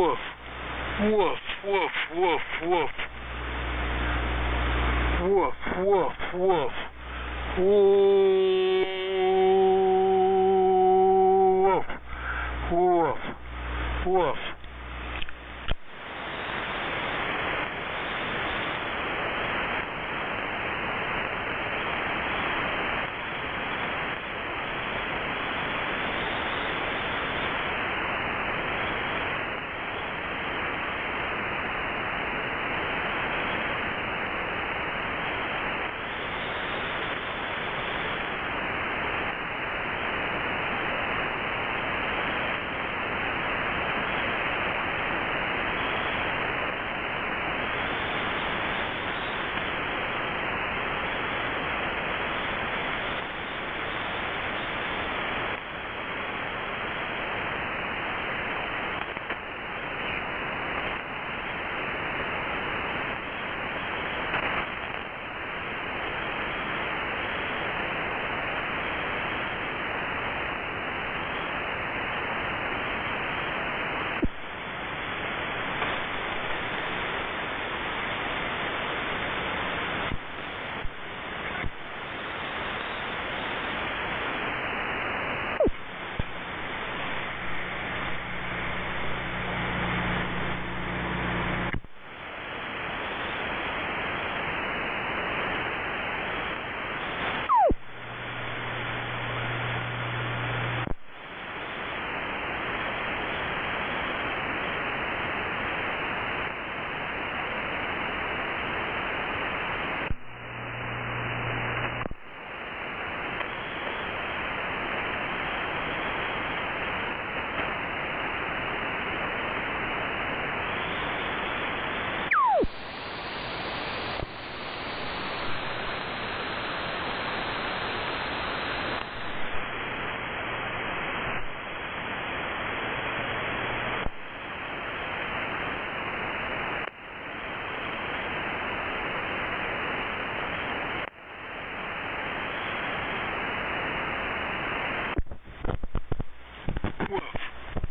woof, woof, woof, woof, woof, woof, woof, woof, woof, woof, woof.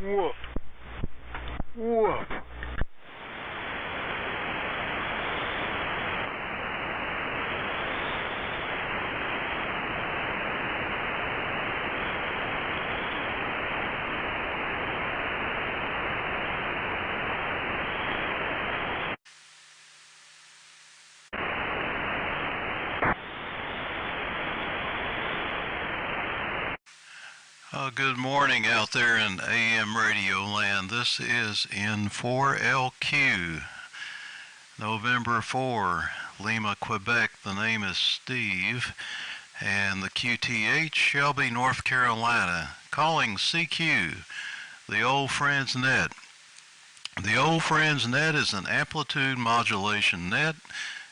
Woof, woof. Good morning out there in AM radio land. This is in 4LQ, November 4, Lima, Quebec. The name is Steve, and the QTH, Shelby, North Carolina. Calling CQ, the Old Friends Net. The Old Friends Net is an amplitude modulation net,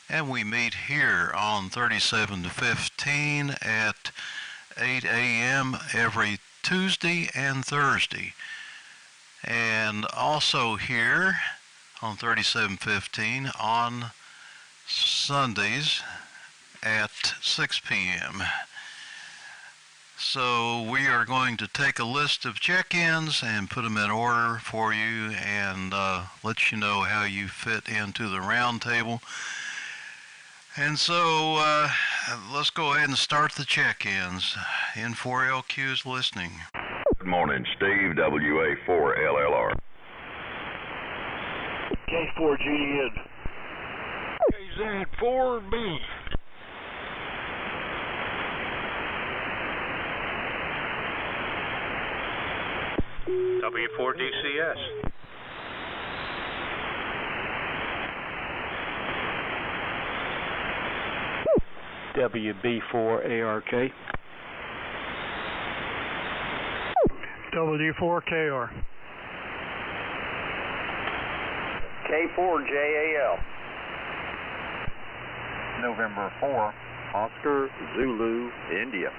and we meet here on 37 to 15 at 8 a.m. every Tuesday and Thursday, and also here on 3715 on Sundays at 6 p.m. So we are going to take a list of check-ins and put them in order for you and let you know how you fit into the round table. And so let's go ahead and start the check-ins. N4LQ is listening. Good morning, Steve, WA4LLR. K4GN. KZ4B. W4DCS. WB4ARK. WD4KR. K4JAL. November 4, Oscar Zulu, India.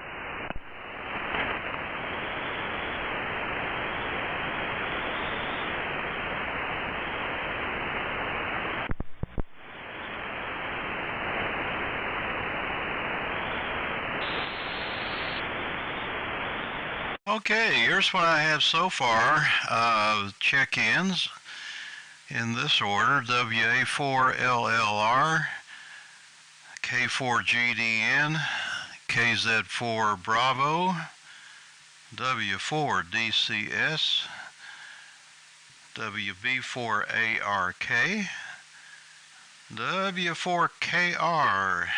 Okay, here's what I have so far. Check-ins. in this order: WA4LLR, K4GDN, KZ4 Bravo, W4DCS, WB4ARK, W4KR,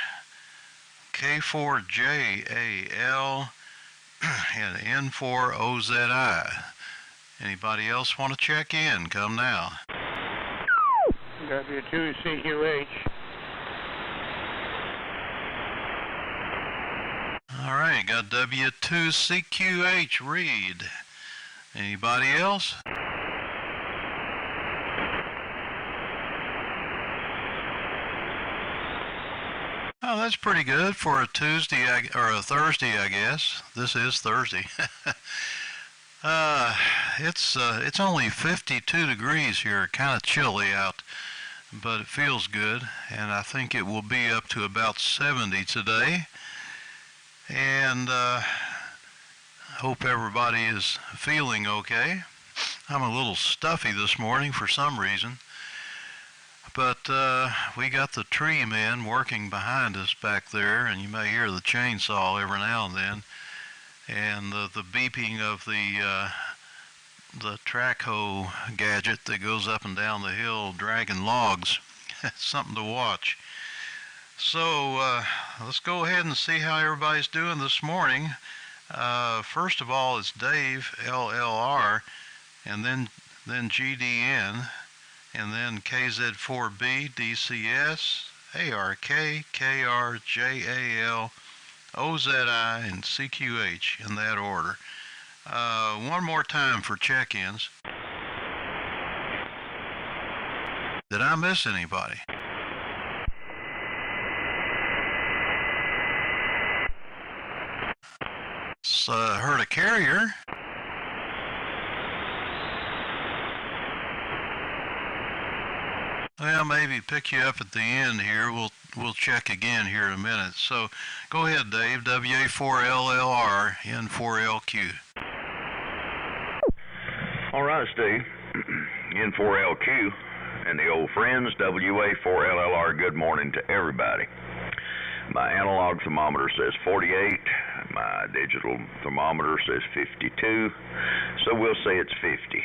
K4JAL, and N4OZI. Anybody else want to check in? Come now. W2CQH. All right, got W2CQH read. Anybody else? Oh, that's pretty good for a Tuesday or a Thursday, I guess. This is Thursday. It's only 52 degrees here, kind of chilly out, but it feels good, and I think it will be up to about 70 today. And hope everybody is feeling okay. I'm a little stuffy this morning for some reason, but we got the tree men working behind us back there, and you may hear the chainsaw every now and then, and the beeping of the track hoe gadget that goes up and down the hill dragging logs. Something to watch. So let's go ahead and see how everybody's doing this morning. First of all, it's Dave, LLR, and then GDN, and then KZ4B, DCS, ARK, KR, JAL, OZI, and CQH in that order. One more time for check-ins. Did I miss anybody? Heard a carrier. Well, maybe pick you up at the end here. We'll check again here in a minute. So go ahead, Dave. WA4LLR, N4LQ. All right, Steve. N4LQ and the old friends, WA4LLR, good morning to everybody. My analog thermometer says 48. My digital thermometer says 52. So we'll say it's 50.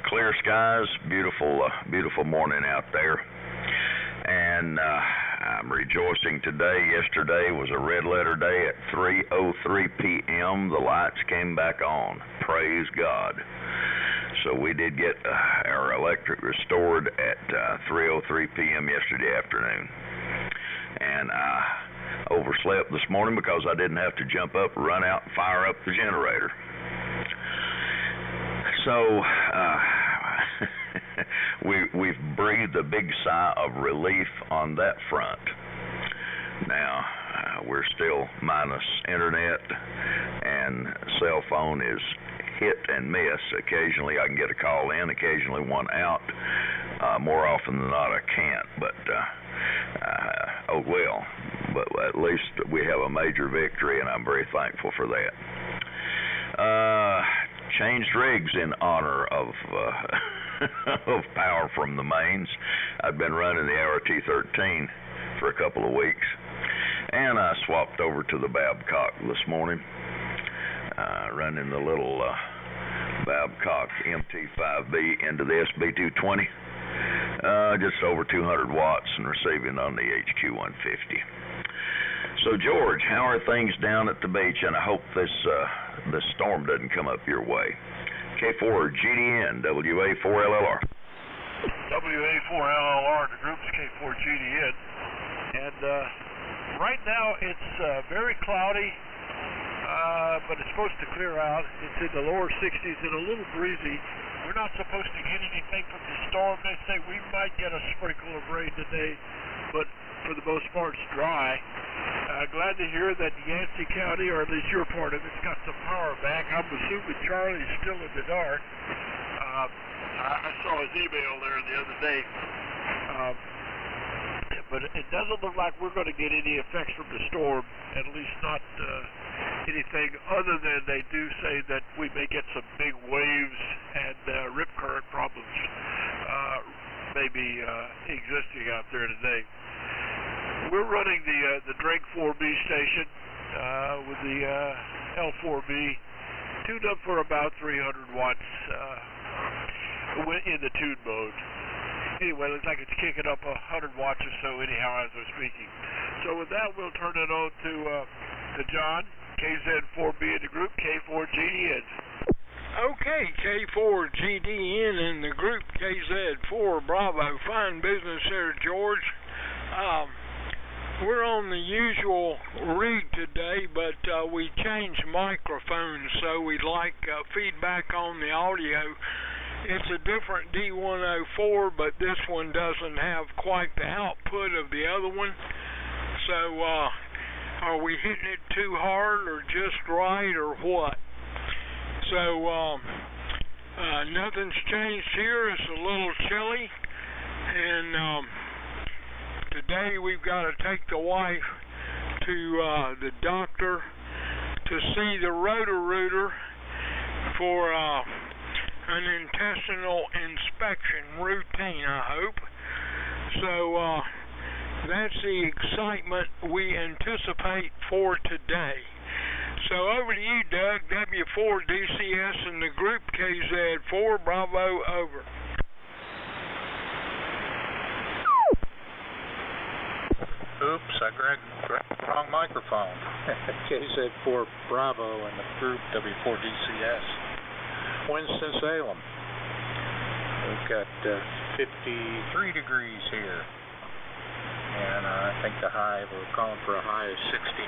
Clear skies, beautiful morning out there. And I'm rejoicing today. Yesterday was a red letter day at 3:03 p.m. The lights came back on. Praise God. So we did get our electric restored at 3:03 p.m. yesterday afternoon. And I overslept this morning because I didn't have to jump up, run out, and fire up the generator. So we've breathed a big sigh of relief on that front. Now, we're still minus internet, and cell phone is hit and miss. Occasionally I can get a call in, occasionally one out. More often than not I can't, but oh well. But at least we have a major victory, and I'm very thankful for that. Changed rigs in honor of of power from the mains. I've been running the ART-13 for a couple of weeks, and I swapped over to the Babcock this morning, running the little Babcock MT5B into the SB220, just over 200 watts and receiving on the HQ150. So George, how are things down at the beach? And I hope this storm doesn't come up your way. K4GDN, WA4LLR. WA4LLR, the group's K4GDN. And right now it's very cloudy, but it's supposed to clear out. It's in the lower 60s and a little breezy. We're not supposed to get anything from the storm. They say we might get a sprinkle of rain today, but for the most part it's dry. Glad to hear that Yancey County, or at least your part of it's got some power back. I'm assuming Charlie's still in the dark. I saw his email there the other day. But it doesn't look like we're going to get any effects from the storm, at least not anything other than they do say that we may get some big waves and rip current problems be existing out there today. We're running the Drake 4B station with the L4B tuned up for about 300 watts in the tune mode. Anyway, it looks like it's kicking up 100 watts or so anyhow as I'm speaking. So with that, we'll turn it on to John, KZ4B in the group, K4GDN. Okay, K4GDN in the group, KZ4 Bravo. Fine business there, George. We're on the usual rig today, but we changed microphones, so we'd like feedback on the audio. It's a different D104, but this one doesn't have quite the output of the other one. So, are we hitting it too hard or just right or what? So, nothing's changed here. It's a little chilly, and today we've got to take the wife to the doctor to see the Roto-Rooter for an intestinal inspection routine, I hope. So that's the excitement we anticipate for today. So over to you, Doug, W4DCS in the group, KZ4 Bravo, over. Oops, I grabbed the wrong microphone. KZ4 Bravo in the group, W4DCS. Winston-Salem. We've got 53 degrees here. And I think the high, we're calling for a high of 69.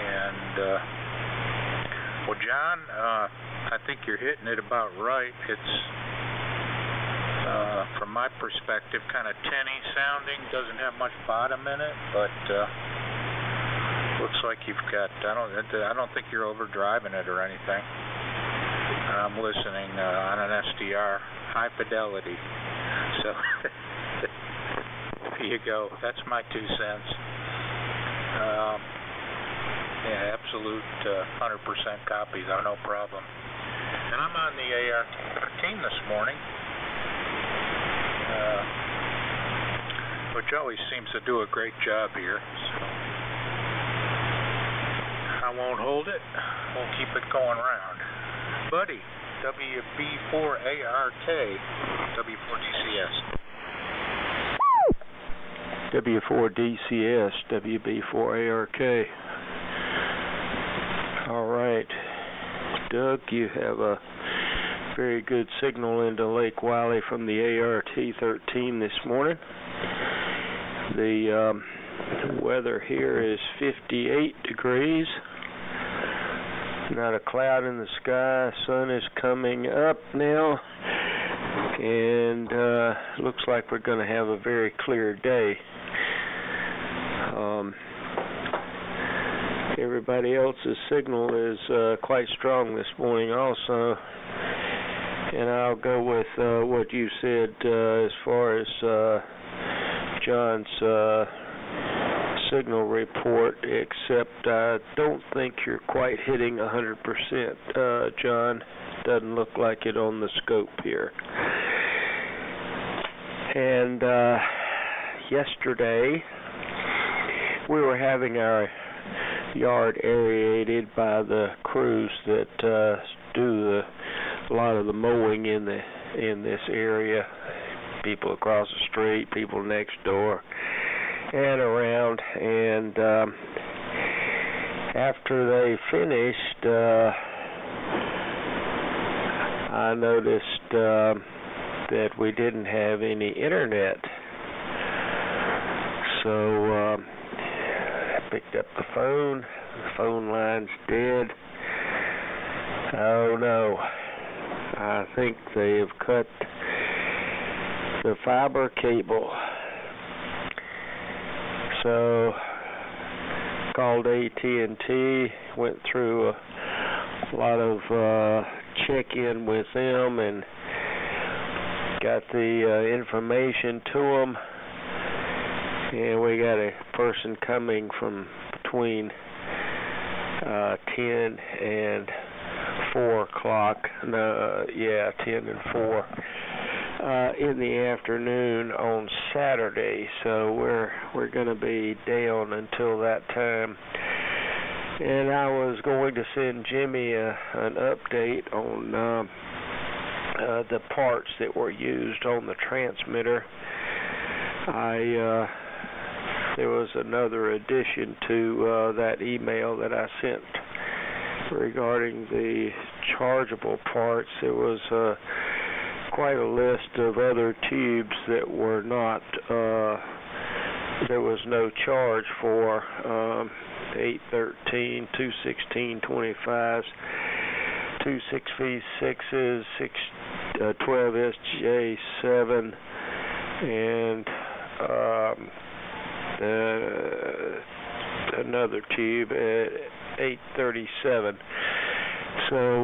And, well, John, I think you're hitting it about right. It's, from my perspective, kind of tinny sounding. Doesn't have much bottom in it, but looks like you've got, I don't think you're overdriving it or anything. I'm listening on an SDR, high fidelity. So, there you go. That's my 2 cents. Yeah, absolute 100% copies, no problem. And I'm on the AR-13 this morning, which always seems to do a great job here. So I won't hold it. We'll keep it going round. Buddy, WB4ARK, W4DCS. W4DCS, WB4ARK. All right. Doug, you have a very good signal into Lake Wiley from the ART-13 this morning. The weather here is 58 degrees. Not a cloud in the sky. Sun is coming up now. And looks like we're going to have a very clear day. Everybody else's signal is quite strong this morning also. And I'll go with what you said as far as John's signal report, except I don't think you're quite hitting 100%, John. Doesn't look like it on the scope here. And yesterday we were having our yard aerated by the crews that do a lot of the mowing in this area. People across the street, people next door, and around. And after they finished, I noticed that we didn't have any internet. So I picked up the phone. The phone line's dead. Oh no. I think they have cut the fiber cable. So called AT&T, went through a lot of check-in with them and got the information to them. And we got a person coming from between 10 and 4 o'clock. 10 and 4. in the afternoon on Saturday, so we're going to be down until that time. And I was going to send Jimmy an update on the parts that were used on the transmitter. There was another addition to that email that I sent regarding the chargeable parts. There was quite a list of other tubes that were not, there was no charge for, 813, 216, 25s, 26V6s, 12 SJ7, and another tube at 837. So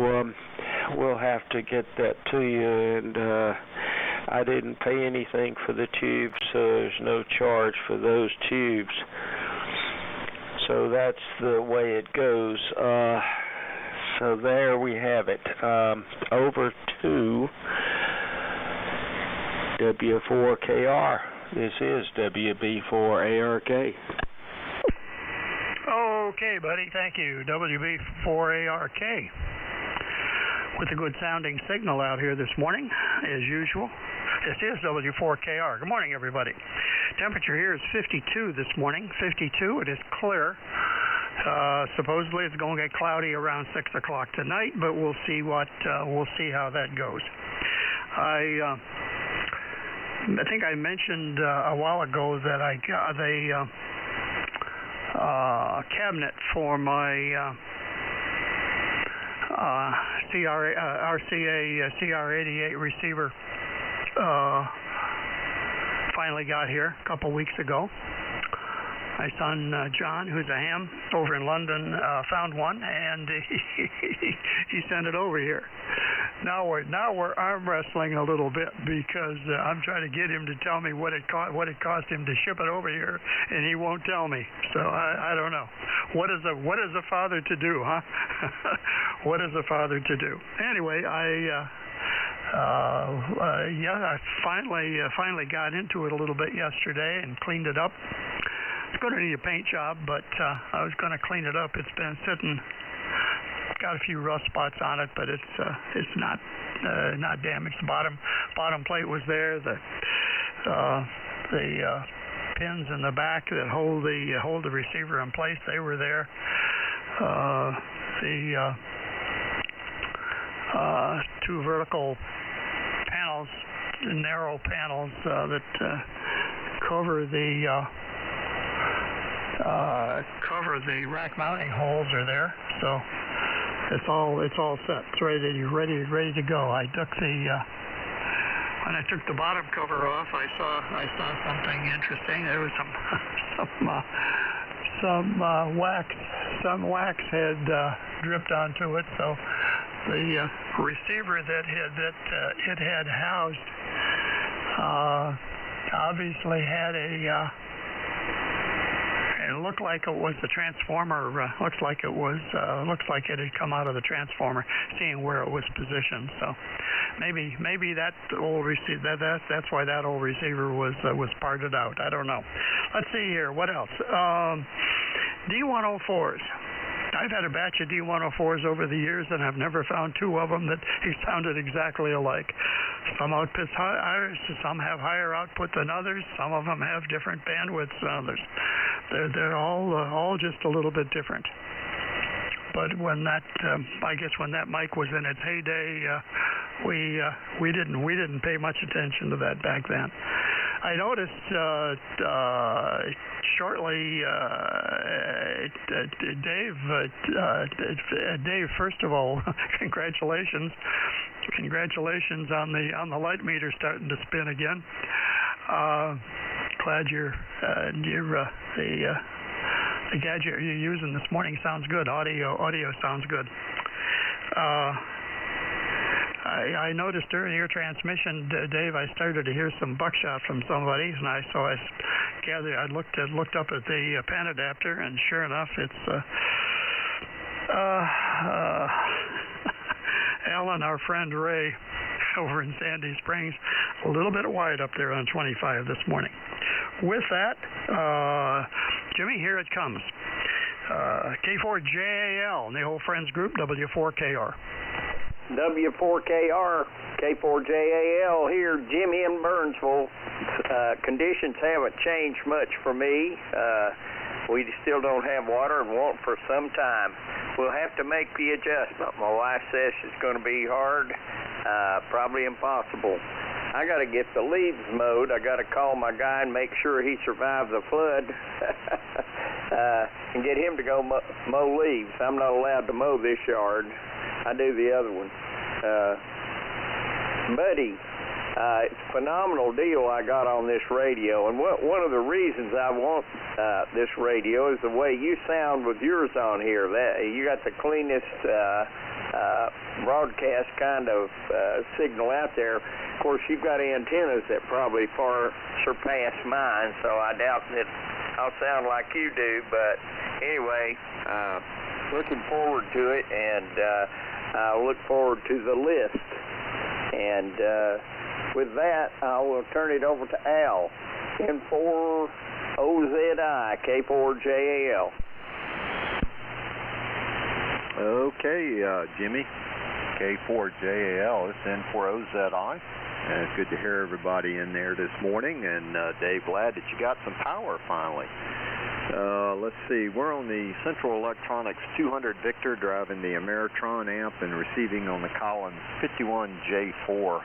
we'll have to get that to you, and I didn't pay anything for the tubes, so there's no charge for those tubes. So that's the way it goes. So there we have it. Over to W4KR. This is WB4ARK. Okay, buddy. Thank you. WB4ARK. With a good sounding signal out here this morning, as usual. This is W4KR. Good morning, everybody. Temperature here is 52 this morning. 52. It is clear. Supposedly it's going to get cloudy around 6 o'clock tonight, but we'll see how that goes. I think I mentioned a while ago that I got a cabinet for my RCA CR88 receiver. Finally got here a couple weeks ago. My son John, who's a ham over in London, found one, and he sent it over here. Now we're arm wrestling a little bit because I'm trying to get him to tell me what it cost him to ship it over here, and he won't tell me. So I don't know. What is a father to do, huh? What is a father to do? Anyway, I finally got into it a little bit yesterday and cleaned it up. It's going to need a paint job, but I was going to clean it up. It's been sitting, got a few rust spots on it, but it's not damaged. The bottom plate was there. The pins in the back that hold the receiver in place, they were there. The two vertical panels, narrow panels that cover the rack mounting holes are there, so it's all set. It's ready to go. When I took the bottom cover off, I saw something interesting. There was some wax had dripped onto it, so the receiver that it had housed obviously had it looked like it was the transformer. Looks like it had come out of the transformer, seeing where it was positioned. So maybe that old receiver. That's why that old receiver was parted out. I don't know. Let's see here. What else? D104s. I've had a batch of D104s over the years, and I've never found two of them that sounded exactly alike. Some outputs higher, some have higher output than others. Some of them have different bandwidths than others. They're all just a little bit different. But when that, I guess when that mic was in its heyday, we didn't pay much attention to that back then. I noticed shortly, Dave. First of all, congratulations on the light meter starting to spin again. Glad the gadget you're using this morning sounds good. Audio sounds good. I noticed during your transmission, Dave, I started to hear some buckshot from somebody, and I looked up at the pen adapter, and sure enough, it's Alan, our friend Ray. over in Sandy Springs. A little bit wide up there on 25 this morning. With that, Jimmy, here it comes. K4JAL, the whole friends group, W4KR. W4KR, K4JAL here, Jimmy in Burnsville. Conditions haven't changed much for me. We still don't have water and won't for some time. We'll have to make the adjustment. My wife says it's going to be hard, probably impossible. I got to get the leaves mowed. I got to call my guy and make sure he survived the flood and get him to go mow leaves. I'm not allowed to mow this yard. I do the other one. Buddy, it's a phenomenal deal I got on this radio, and one of the reasons I want this radio is the way you sound with yours on here. You got the cleanest broadcast kind of signal out there. Of course, you've got antennas that probably far surpass mine, so I doubt that I'll sound like you do, but anyway, looking forward to it, and I'll look forward to the list. And with that, I will turn it over to Al, N4OZI, K4JAL. Okay, Jimmy, K4JAL, it's N4OZI. And it's good to hear everybody in there this morning. And Dave, glad that you got some power finally. Let's see, we're on the Central Electronics 200 Victor, driving the Ameritron amp and receiving on the Collins 51J4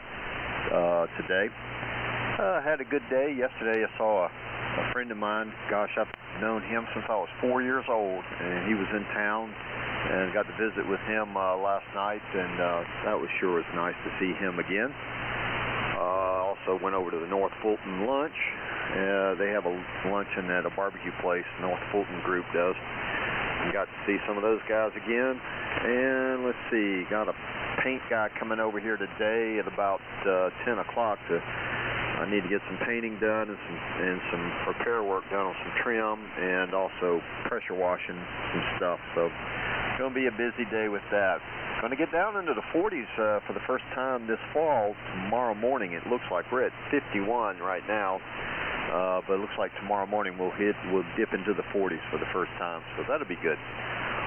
today. Had a good day. Yesterday I saw a friend of mine. Gosh, I've known him since I was 4 years old, and he was in town, and got to visit with him last night, and that was nice to see him again. Also went over to the North Fulton lunch. They have a luncheon at a barbecue place, North Fulton group does. And got to see some of those guys again. And let's see, got a paint guy coming over here today at about 10 o'clock. I need to get some painting done and some repair work done on some trim, and also pressure washing some stuff. So it's going to be a busy day with that. Going to get down into the 40s for the first time this fall. Tomorrow morning, it looks like we're at 51 right now, but it looks like tomorrow morning we'll dip into the 40s for the first time, so that'll be good.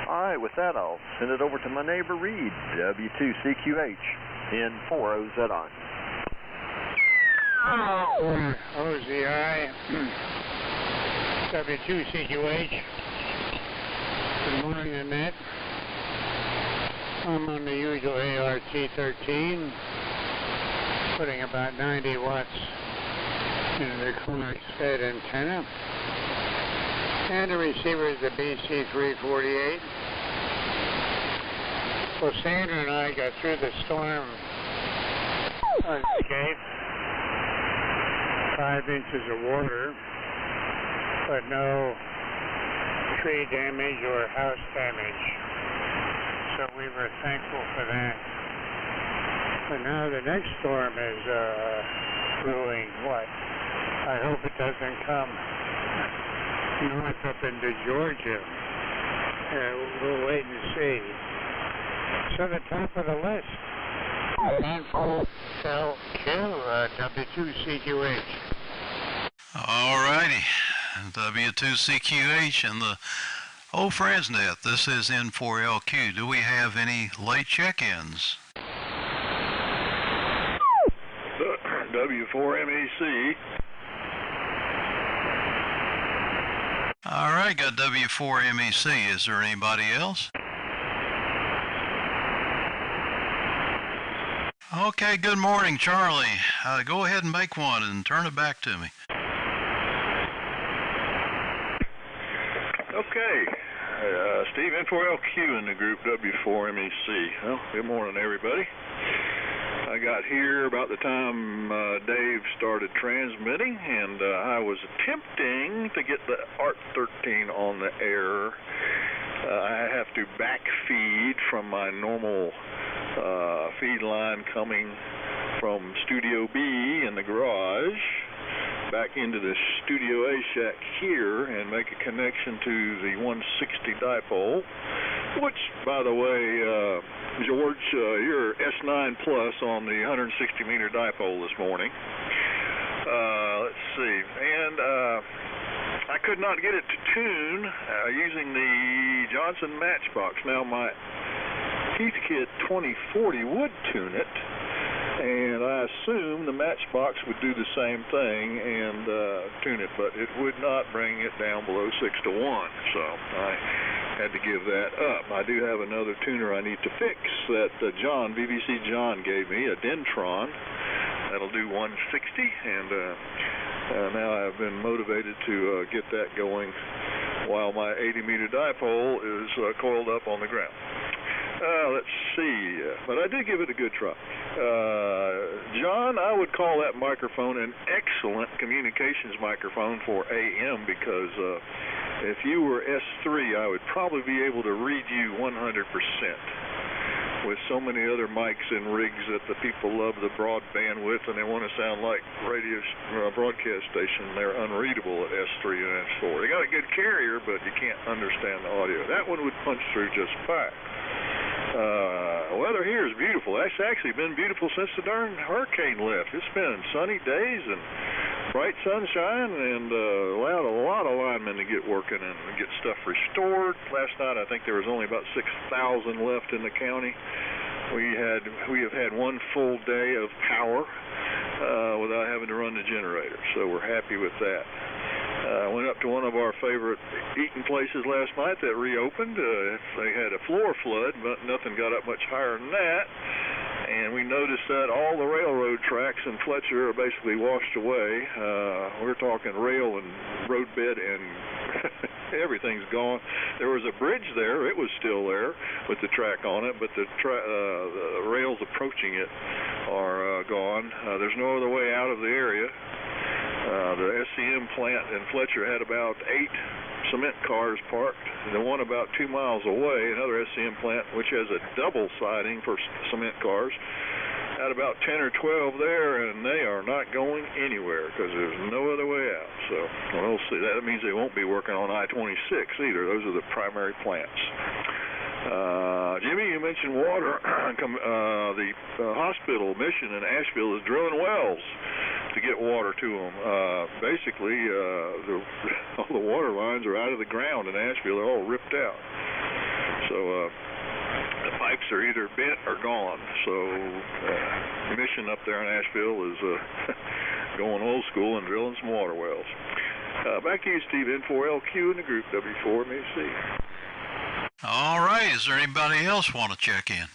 All right, with that, I'll send it over to my neighbor Reed, W2CQH, N4OZI. OZI, W2CQH. Good morning, Annette. I'm on the usual ART13, putting about 90 watts into the corner fed antenna. And the receiver is the BC348. Well, Sandra and I got through the storm unscathed. 5 inches of water, but no tree damage or house damage. So we were thankful for that. But now the next storm is brewing. What? I hope it doesn't come north up into Georgia. We'll wait and see. So the top of the list. N4LQ, W2CQH. All righty. W2CQH and the old Friendsnet. This is N4LQ. Do we have any late check-ins? W4MEC. All right, got W4MEC. Is there anybody else? Okay, good morning, Charlie. Go ahead and make one and turn it back to me. Okay. Steve, N4LQ in the group W4MEC. Well, good morning, everybody. I got here about the time Dave started transmitting, and I was attempting to get the ART13 on the air. I have to backfeed from my normal feed line coming from Studio B in the garage back into the Studio A shack here and make a connection to the 160 dipole. which, by the way, George, you're S9 plus on the 160-meter dipole this morning. Let's see. And I could not get it to tune using the Johnson Matchbox. Now, my Heathkit 2040 would tune it, and I assume the Matchbox would do the same thing and tune it, but it would not bring it down below 6 to 1, so I had to give that up. I do have another tuner I need to fix that BBC John gave me, a Dentron. That'll do 160, and now I've been motivated to get that going while my 80-meter dipole is coiled up on the ground. Let's see, but I did give it a good try. John, I would call that microphone an excellent communications microphone for AM, because if you were S3, I would probably be able to read you 100%. With so many other mics and rigs that the people love the broad bandwidth and they want to sound like broadcast station, they're unreadable at S3 and S4. They got a good carrier, but you can't understand the audio. That one would punch through just fine. Weather here is beautiful. It's actually been beautiful since the darn hurricane left. It's been sunny days and bright sunshine, and allowed a lot of linemen to get working and get stuff restored. Last night, I think there was only about 6,000 left in the county. We have had one full day of power without having to run the generator, so we're happy with that. I went up to one of our favorite eating places last night that reopened. They had a floor flood, but nothing got up much higher than that. And we noticed that all the railroad tracks in Fletcher are basically washed away. We're talking rail and roadbed, and everything's gone. There was a bridge there. It was still there with the track on it, but the rails approaching it are gone. There's no other way out of the area. The SCM plant in Fletcher had about 8 cement cars parked. The one about 2 miles away, another SCM plant, which has a double siding for cement cars, had about 10 or 12 there, and they are not going anywhere because there's no other way out. So we'll see. That means they won't be working on I-26 either. Those are the primary plants. Jimmy, you mentioned water. The hospital mission in Asheville is drilling wells to get water to them. Basically, all the water lines are out of the ground in Asheville. They're all ripped out. So the pipes are either bent or gone. So the mission up there in Asheville is going old school and drilling some water wells. Back to you, Steve, N4LQ in the group W4MAC. All right, is there anybody else want to check in?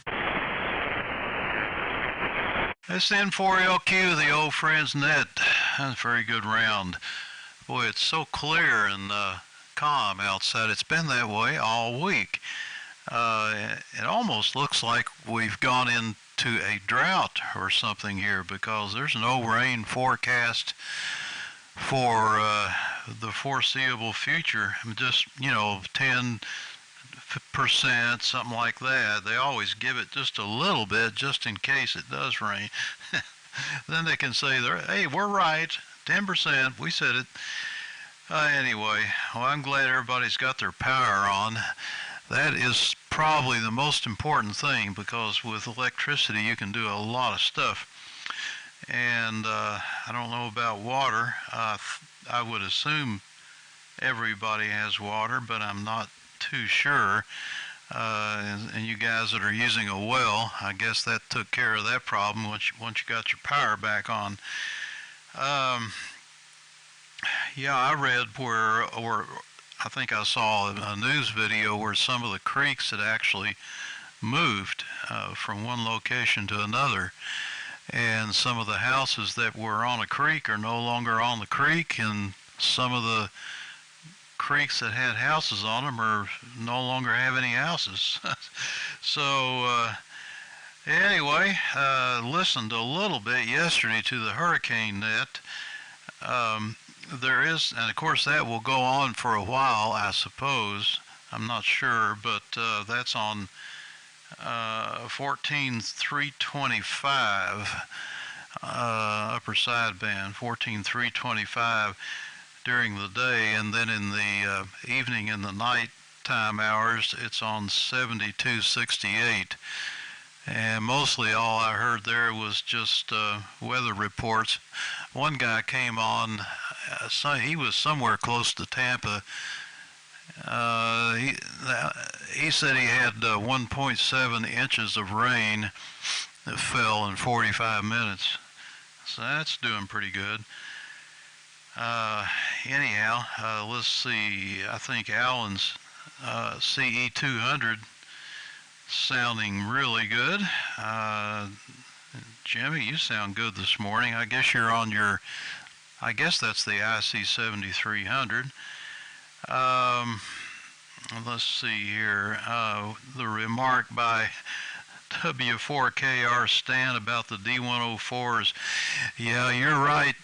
It's N4LQ, the old friends net. That's a very good round. Boy, it's so clear and calm outside. It's been that way all week. It almost looks like we've gone into a drought or something here, because there's no rain forecast for the foreseeable future. Just, 10%, something like that. They always give it just a little bit just in case it does rain. Then they can say, hey, we're right, 10%, we said it. Anyway, well, I'm glad everybody's got their power on. That is probably the most important thing, because with electricity you can do a lot of stuff. And I don't know about water. I would assume everybody has water, but I'm not too sure. And you guys that are using a well, I guess that took care of that problem once you got your power back on. Yeah, I read or I think I saw a news video where some of the creeks had actually moved from one location to another, and some of the houses that were on a creek are no longer on the creek, and some of the creeks that had houses on them are no longer have any houses. So anyway, listened a little bit yesterday to the hurricane net. There is, and of course that will go on for a while, I suppose. I'm not sure, but that's on 14.325 upper sideband, 14.325 during the day, and then in the evening and the night daytime hours, it's on 7268. And mostly all I heard there was just weather reports. One guy came on, he was somewhere close to Tampa. He said he had 1.7 inches of rain that fell in 45 minutes. So that's doing pretty good. Anyhow, let's see. I think Alan's CE200 sounding really good. Jimmy, you sound good this morning. I guess you're on your, I guess that's the IC7300. Let's see here. The remark by W4KR Stan about the D104s. Yeah, you're right.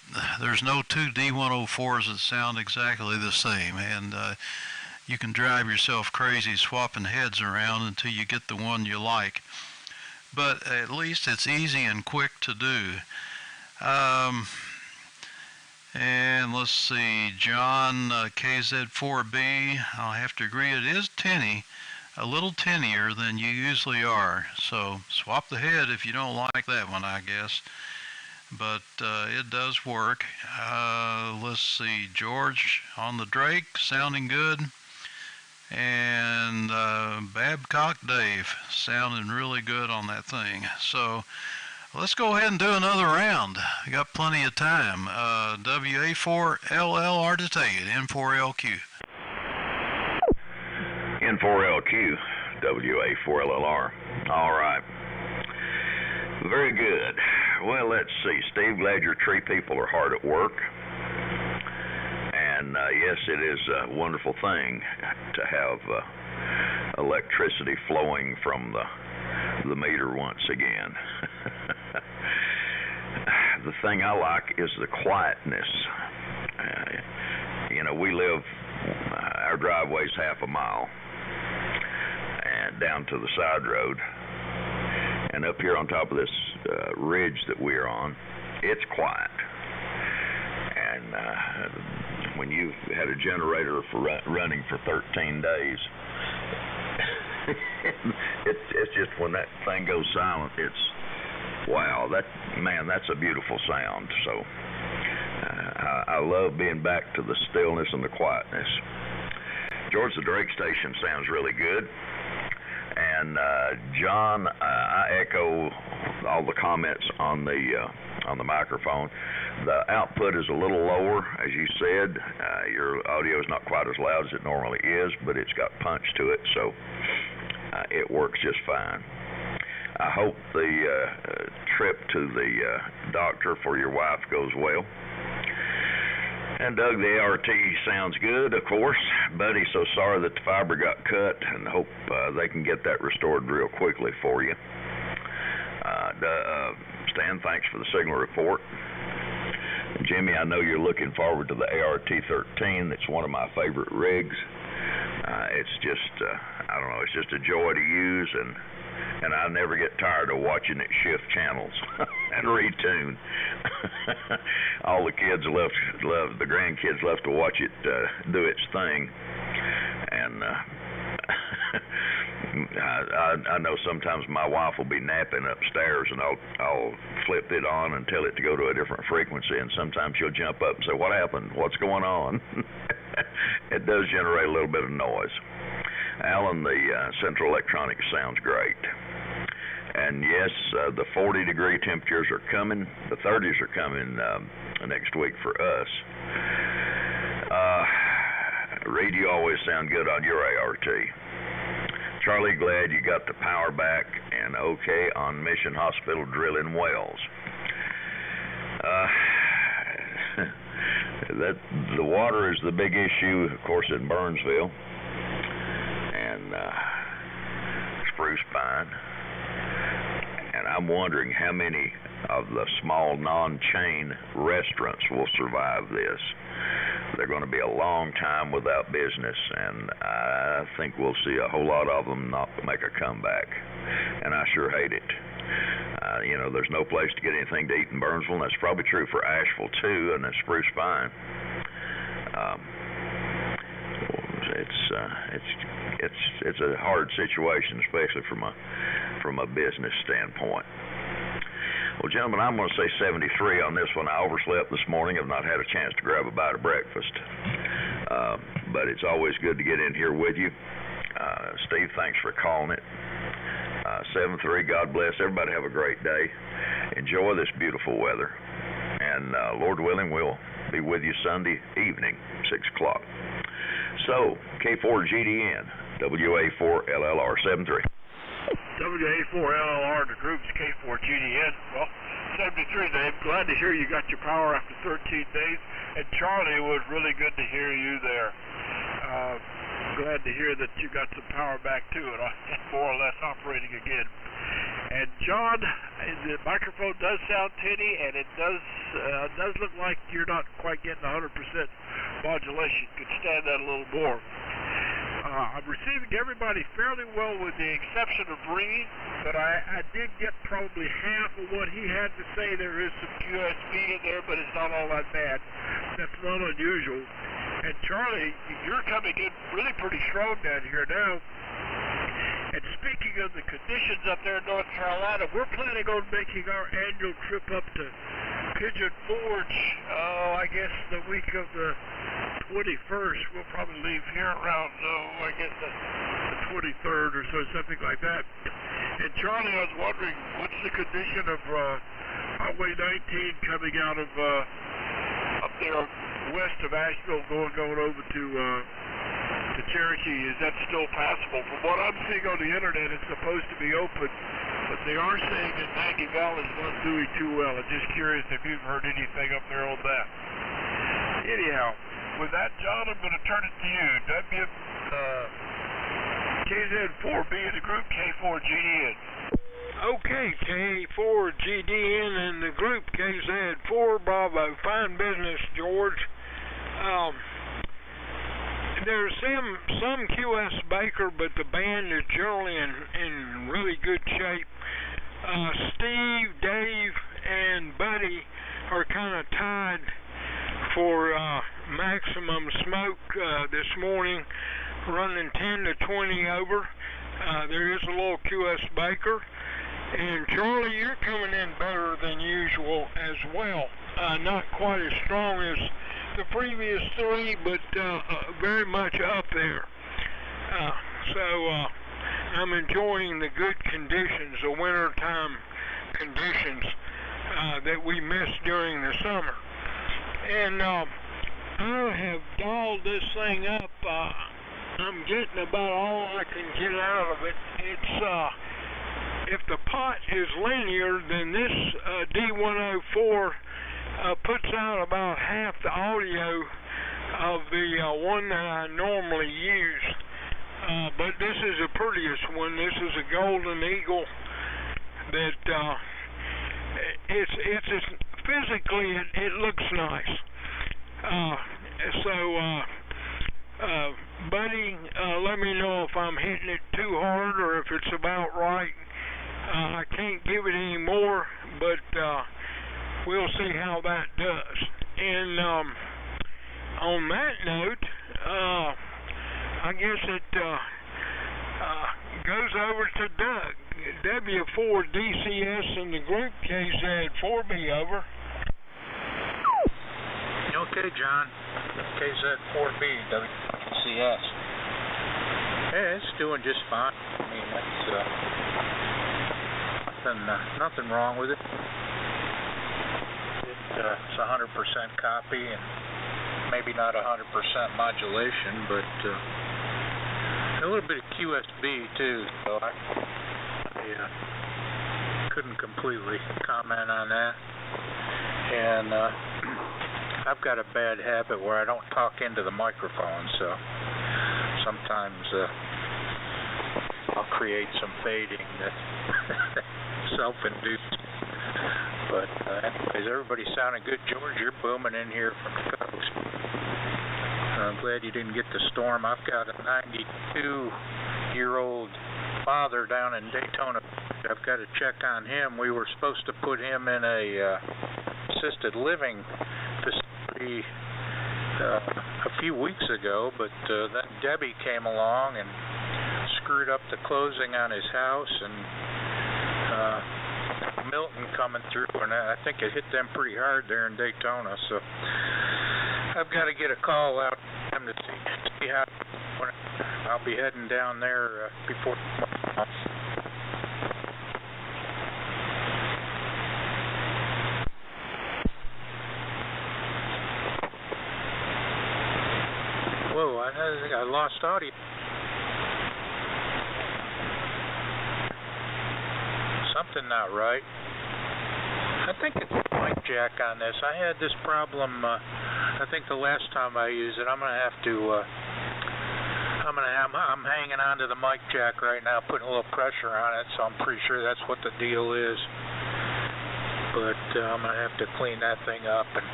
There's no two D104s that sound exactly the same, and you can drive yourself crazy swapping heads around until you get the one you like. But at least it's easy and quick to do. And let's see, John, KZ4B, I'll have to agree it is tinny, a little tinnier than you usually are. So swap the head if you don't like that one, I guess. But it does work. Let's see, George on the Drake, sounding good. And Babcock Dave, sounding really good on that thing. So let's go ahead and do another round. We got plenty of time. WA4LLR to take it, N4LQ. N4LQ, WA4LLR. All right. Very good. Well, let's see. Steve, glad your tree people are hard at work. And yes, it is a wonderful thing to have electricity flowing from the meter once again. The thing I like is the quietness. You know, we live, our driveway's half a mile and down to the side road. And up here on top of this ridge that we're on, it's quiet. And when you had a generator for running for 13 days, it's just when that thing goes silent, it's wow. That's a beautiful sound. So I love being back to the stillness and the quietness. George, the Drake station sounds really good. And John, I echo all the comments on the microphone. The output is a little lower, as you said. Your audio is not quite as loud as it normally is, but it's got punch to it, so it works just fine. I hope the trip to the doctor for your wife goes well. And Doug, the ART sounds good, of course. Buddy, so sorry that the fiber got cut, and hope they can get that restored real quickly for you. Stan, thanks for the signal report. Jimmy, I know you're looking forward to the ART-13. That's one of my favorite rigs. It's just, I don't know, it's just a joy to use, and I never get tired of watching it shift channels and retune. All the kids love, the grandkids love to watch it do its thing. And I know sometimes my wife will be napping upstairs, and I'll flip it on and tell it to go to a different frequency, and sometimes she'll jump up and say, "What happened? What's going on?" It does generate a little bit of noise. Alan, the Central Electronics sounds great. And yes, the 40-degree temperatures are coming. The 30s are coming next week for us. Reed, you always sound good on your ART. Charlie, glad you got the power back and okay on Mission Hospital drilling wells. The water is the big issue, of course, in Burnsville and Spruce Pine. And I'm wondering how many of the small non-chain restaurants will survive this. They're going to be a long time without business, and I think we'll see a whole lot of them not make a comeback. And I sure hate it. You know, there's no place to get anything to eat in Burnsville, and that's probably true for Asheville too, and then Spruce Pine. It's it's a hard situation, especially from a business standpoint. Well, gentlemen, I'm going to say 73 on this one. I overslept this morning. I've not had a chance to grab a bite of breakfast, but it's always good to get in here with you. Steve, thanks for calling it. 7-3. God bless everybody. Have a great day. Enjoy this beautiful weather, and Lord willing, we'll be with you Sunday evening, 6 o'clock. So, K4GDN, WA4LLR, 7-3. WA4LLR, the group's K4GDN. Well, 73, Dave. Glad to hear you got your power after 13 days. And Charlie, it was really good to hear you there. Glad to hear that you got some power back too, and more or less operating again. And John, the microphone does sound tinny, and it does look like you're not quite getting 100% modulation. Could stand that a little more. I'm receiving everybody fairly well with the exception of Breen, but I did get probably half of what he had to say. There is some QSB in there, but it's not all that bad. That's not unusual. And Charlie, you're coming in really pretty strong down here now. And speaking of the conditions up there in North Carolina, we're planning on making our annual trip up to Pigeon Forge, I guess the week of the 21st. We'll probably leave here around, I guess the 23rd or so, something like that. And Charlie, I was wondering, what's the condition of Highway 19 coming out of up there west of Asheville, going over to Cherokee? Is that still passable? From what I'm seeing on the internet, it's supposed to be open, but they are saying that Maggie Valley's not doing too well. I'm just curious if you've heard anything up there on that. Anyhow, with that, John, I'm going to turn it to you. KZ4B in the group, K4GDN. Okay, K4GDN and the group, KZ4 Bravo. Fine business, George. There's some QS Baker, but the band is generally in really good shape. Steve, Dave, and Buddy are kind of tied for maximum smoke this morning, running 10 to 20 over. There is a little QS Baker. And Charlie, you're coming in better than usual as well. Not quite as strong as the previous three, but very much up there. So I'm enjoying the good conditions, the wintertime conditions that we missed during the summer. And I have dialed this thing up. I'm getting about all I can get out of it. It's if the pot is linear, then this D104 puts out about half the audio of the one that I normally use. But this is the prettiest one. This is a Golden Eagle that it's physically it looks nice. Buddy, let me know if I'm hitting it too hard or if it's about right. I can't give it any more, but we'll see how that does. And on that note, I guess it goes over to Doug. W4DCS in the group, KZ4B over. Okay, John. KZ4B, WCS. Yeah, it's doing just fine. I mean, that's nothing wrong with it. It's 100% copy and maybe not 100% modulation, but a little bit of QSB too. So I couldn't completely comment on that. And I've got a bad habit where I don't talk into the microphone, so sometimes I'll create some fading that's self-induced. But anyways, everybody sounded good. George, you're booming in here from the coast. I'm glad you didn't get the storm. I've got a 92-year-old father down in Daytona. I've got to check on him. We were supposed to put him in a assisted living facility a few weeks ago, but then Debbie came along and screwed up the closing on his house, and Milton coming through, and I think it hit them pretty hard there in Daytona. So I've got to get a call out to them to see how. I'll be heading down there before. Whoa, I think I lost audio. Something not right. I think it's a mic jack on this. I had this problem, I think the last time I used it. I'm hanging on to the mic jack right now, putting a little pressure on it, so I'm pretty sure that's what the deal is. But I'm going to have to clean that thing up and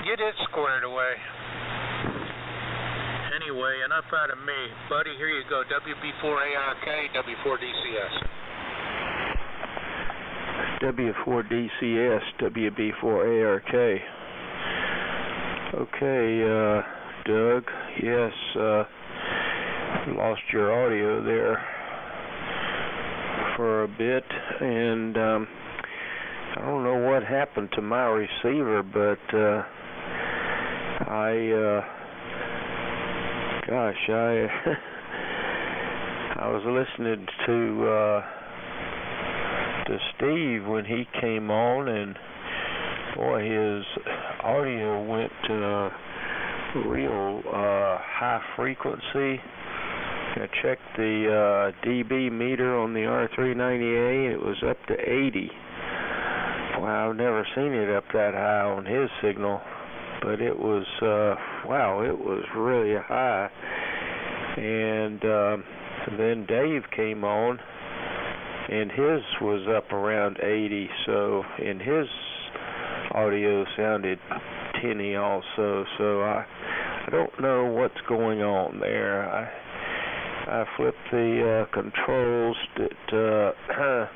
get it squared away. Anyway, enough out of me. Buddy, here you go. WB4ARK, W4DCS. W4DCS, WB4ARK. Okay, Doug, yes, lost your audio there for a bit, and I don't know what happened to my receiver, but I was listening to Steve when he came on, and boy, his audio went to real high frequency. I checked the dB meter on the R390A, and it was up to 80. Wow, I've never seen it up that high on his signal, but it was wow, it was really high. And then Dave came on, and his was up around 80, so, and his audio sounded tinny also, so I don't know what's going on there. I flipped the controls that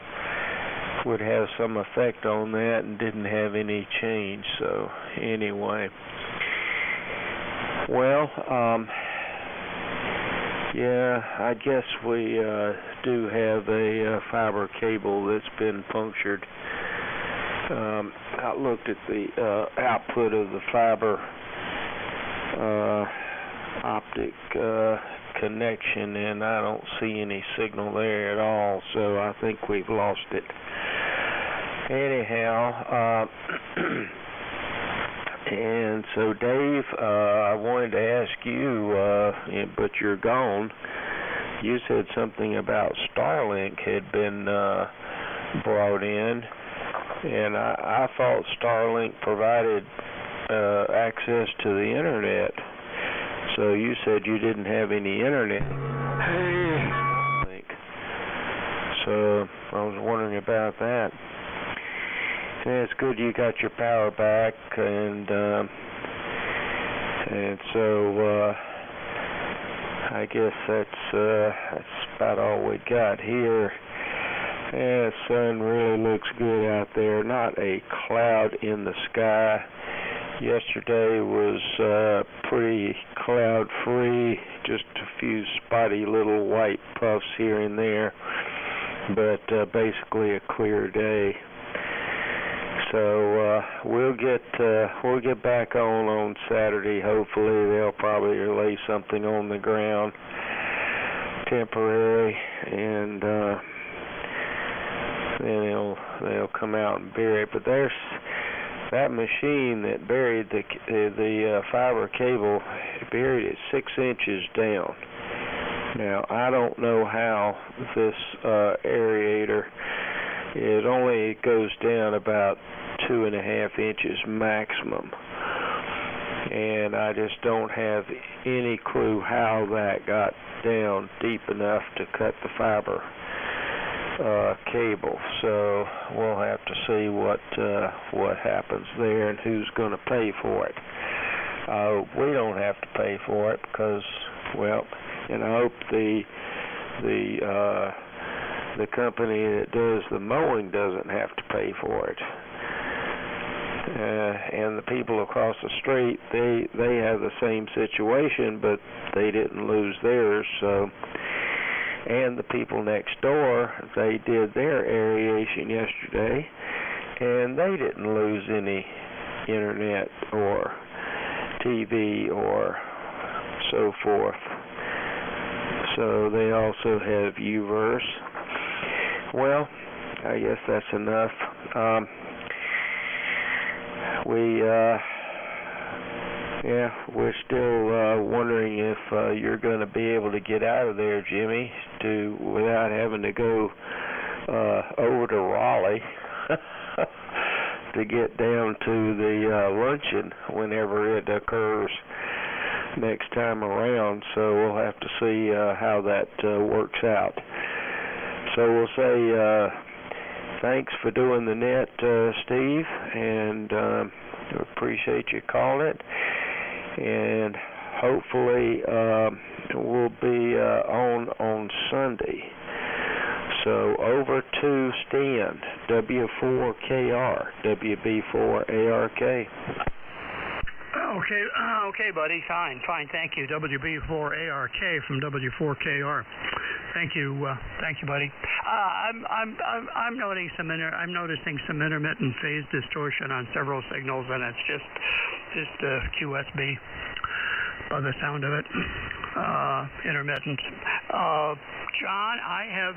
would have some effect on that and didn't have any change, so anyway. Well, yeah, I guess we do have a fiber cable that's been punctured. I looked at the output of the fiber optic connection, and I don't see any signal there at all, so I think we've lost it. Anyhow, and so Dave, I wanted to ask you, but you're gone. You said something about Starlink had been brought in, and I thought Starlink provided access to the internet. So you said you didn't have any internet. So I was wondering about that. Yeah, it's good you got your power back, and so I guess that's about all we got here. Yeah, the sun really looks good out there. Not a cloud in the sky. Yesterday was pretty cloud-free, just a few spotty little white puffs here and there, but basically a clear day. So we'll get back on Saturday. Hopefully they'll probably lay something on the ground, temporary, and then they'll come out and bury it. But there's that machine that buried the fiber cable, buried it 6 inches down. Now I don't know how this aerator. It only goes down about 2.5 inches maximum, and I just don't have any clue how that got down deep enough to cut the fiber cable. So we'll have to see what happens there and who's going to pay for it. We don't have to pay for it because, well, and I hope the company that does the mowing doesn't have to pay for it. and the people across the street, they have the same situation, but they didn't lose theirs. So, and the people next door, they did their aeration yesterday, and they didn't lose any internet or TV or so forth. So they also have UVerse. Well, I guess that's enough. We're still wondering if you're going to be able to get out of there, Jimmy, without having to go over to Raleigh to get down to the luncheon whenever it occurs next time around. So we'll have to see how that works out. So we'll say thanks for doing the net, Steve, and appreciate you calling it. And hopefully we'll be on Sunday. So over to Stan, W4KR, WB4ARK. Okay, buddy. Fine. Thank you. WB4ARK from W4KR. Thank you, buddy. I'm noticing some intermittent phase distortion on several signals, and it's just QSB by the sound of it. Intermittent. John, I have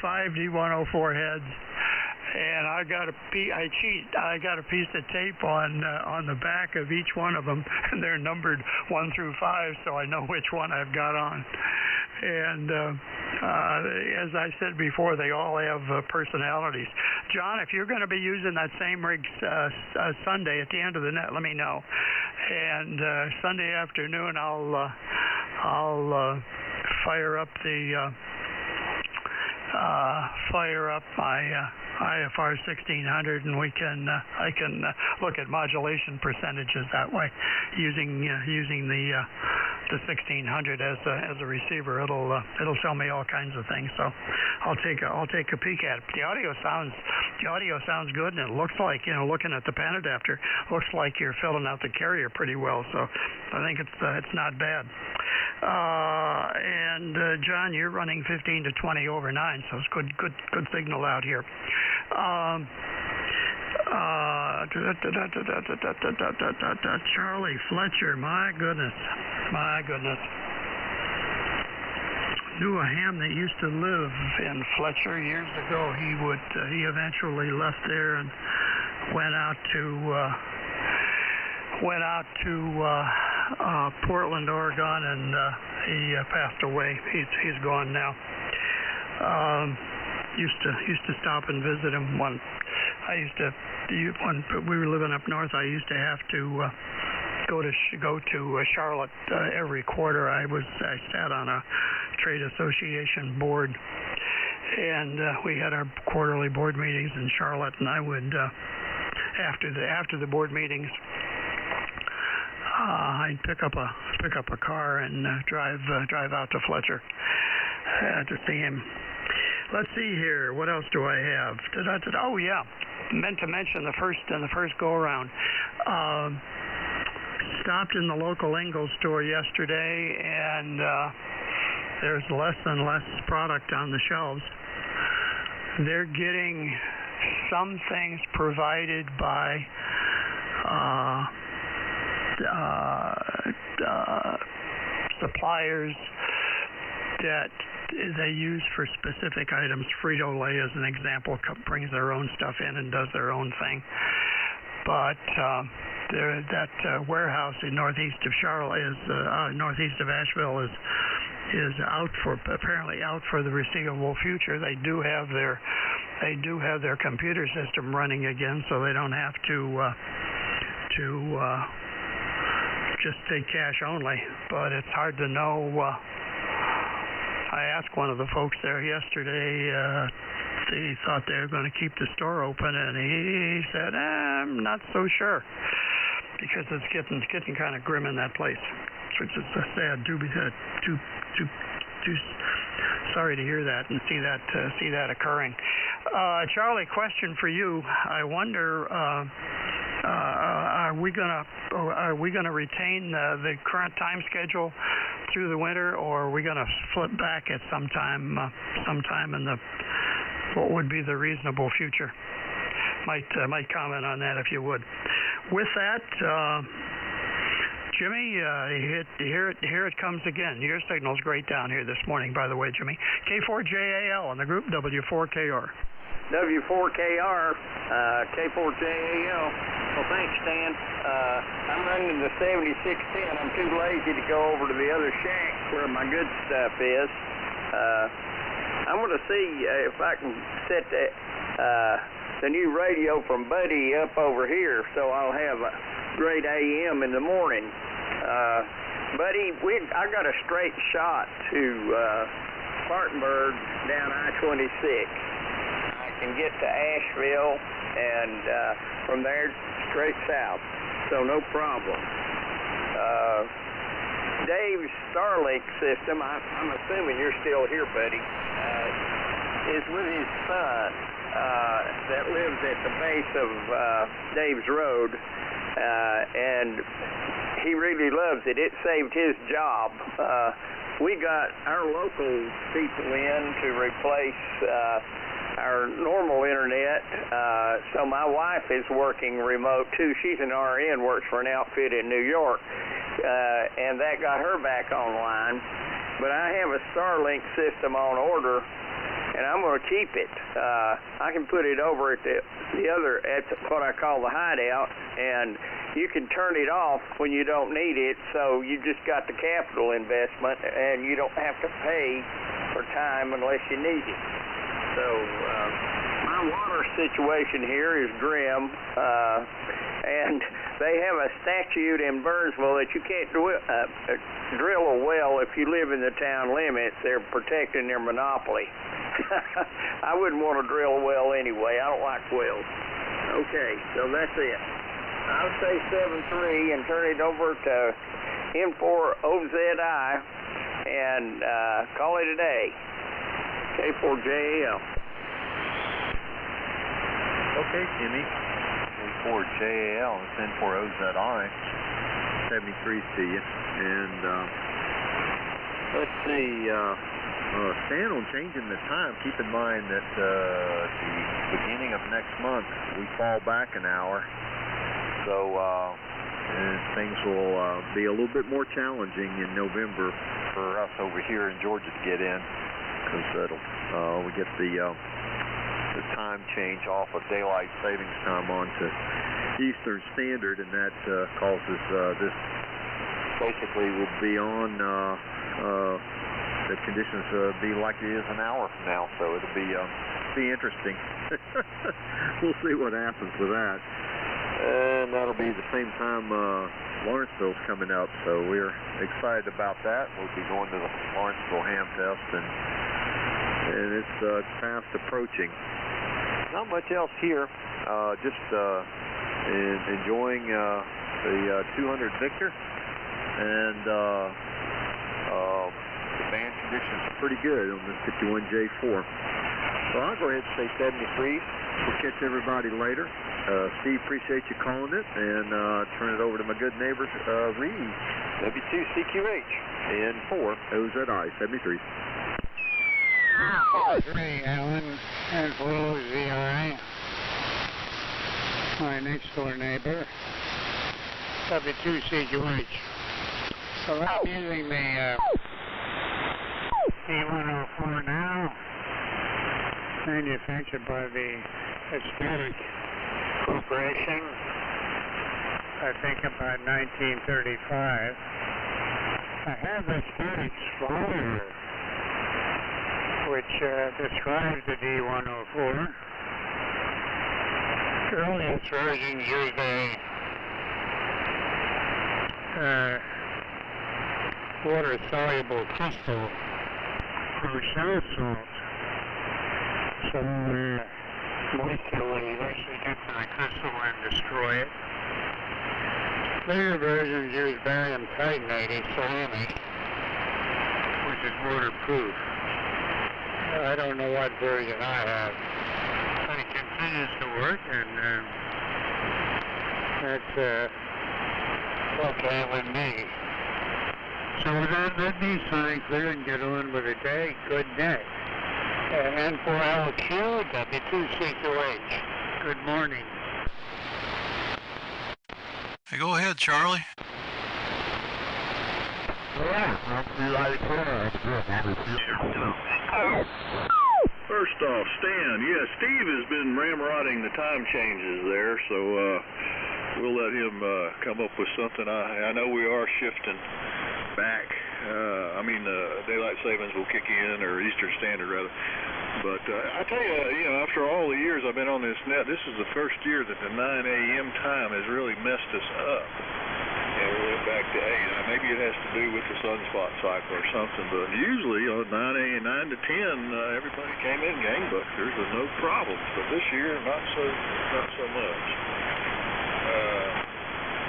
5 D104 heads. And I got a piece of tape on the back of each one of them, and they're numbered 1 through 5, so I know which one I've got on. And as I said before, they all have personalities. John, if you're going to be using that same rig Sunday at the end of the net, let me know. And Sunday afternoon, I'll fire up my IFR 1600, and I can look at modulation percentages that way, using the 1600 as a receiver. It'll tell me all kinds of things. So I'll take a peek at it. The audio sounds good, and it looks like, looking at the pan adapter, looks like you're filling out the carrier pretty well. So I think it's not bad. And John, you're running 15 to 20 over 9, so it's good signal out here. Charlie Fletcher, my goodness. Knew a ham that used to live in Fletcher years ago. He eventually left there and went out to Portland, Oregon, and he passed away. He's gone now. Used to stop and visit him when we were living up north. I used to have to go to Charlotte every quarter. I sat on a trade association board, and we had our quarterly board meetings in Charlotte. And I would after the board meetings, I'd pick up a car and drive out to Fletcher to see him. Let's see here. What else do I have? Oh yeah, meant to mention the first go around. Stopped in the local Ingalls store yesterday, and there's less and less product on the shelves. They're getting some things provided by suppliers that they use for specific items. Frito-Lay, as an example, brings their own stuff in and does their own thing. But that warehouse in northeast of Charlotte northeast of Asheville is apparently out for the foreseeable future. They do have their computer system running again, so they don't have to just take cash only. But it's hard to know. I asked one of the folks there yesterday. He thought they were going to keep the store open, and he said, "I'm not so sure," because it's getting kind of grim in that place, which is sad. Too sorry to hear that and see that occurring. Charlie, question for you. I wonder, are we gonna retain the current time schedule through the winter, or are we gonna flip back at sometime in the what would be the reasonable future? Might comment on that if you would. With that, Jimmy, here it comes again. Your signal's great down here this morning, by the way, Jimmy. K4JAL on the group, W4KR. W4KR, K4JAL. Well, thanks, Stan. I'm running the 7610. I'm too lazy to go over to the other shack where my good stuff is. I'm going to see if I can set the new radio from Buddy up over here, so I'll have a great AM in the morning. Buddy, I got a straight shot to Spartanburg down I-26. I can get to Asheville and from there straight south, so no problem. Dave's Starlink system, I'm assuming you're still here, buddy, is with his son that lives at the base of Dave's Road, and he really loves it. It saved his job. We got our local people in to replace our normal internet, so my wife is working remote too. She's an RN, works for an outfit in New York, and that got her back online. But I have a Starlink system on order, and I'm going to keep it. I can put it over at the other, at what I call the hideout, and you can turn it off when you don't need it, so you just got the capital investment, and you don't have to pay for time unless you need it. So my water situation here is grim, and they have a statute in Burnsville that you can't drill a well if you live in the town limits. They're protecting their monopoly. I wouldn't want to drill a well anyway. I don't like wells. Okay, so that's it. I'll say 7-3 and turn it over to N4OZI and call it a day. K4JAL. Okay, Jimmy. K4JAL, it's N4OZI. 73's to you. And let's see, Stan, on changing the time, keep in mind that the beginning of next month, we fall back an hour. So things will be a little bit more challenging in November for us over here in Georgia to get in, because we get the time change off of daylight savings time onto Eastern Standard, and that causes this basically will be on the conditions be like it is an hour from now, so it'll be interesting. We'll see what happens with that. And that'll be the same time Lawrenceville's coming up, so we're excited about that. We'll be going to the Lawrenceville Ham Fest, and it's fast approaching. Not much else here, just enjoying the 200 Victor, and the band conditions are pretty good on the 51J4. So I'll go ahead and say 73. We'll catch everybody later. Steve, appreciate you calling it, and turn it over to my good neighbor, Reed. W2CQH, N4OZI, 73. Hey, Alan, N4OZI. My next door neighbor, W2CQH. So I'm using the D104 now, manufactured by the Aesthetic Corporation, I think about 1935. I have Aesthetics Flyer, which describes the D104. Earliest versions used a water-soluble crystal for cell salt. So moisture will eventually get to the crystal and destroy it. Later versions use barium titanate ceramic, which is waterproof. I don't know what version I have. minutes to work, and that's okay with me. So with that, let me sign clear and get on with the day. Good day. N4LQ, W26OH. Good morning. Hey, go ahead, Charlie. First off, Stan, yeah, Steve has been ramrodding the time changes there, so we'll let him come up with something. I know we are shifting back. Daylight savings will kick in, or Eastern Standard rather. But I tell you, after all the years I've been on this net, this is the first year that the 9 a.m. time has really messed us up. And we went back to 8. Maybe it has to do with the sunspot cycle or something, but usually on 9 to 10, everybody came in gangbusters with no problems. But this year, not so much.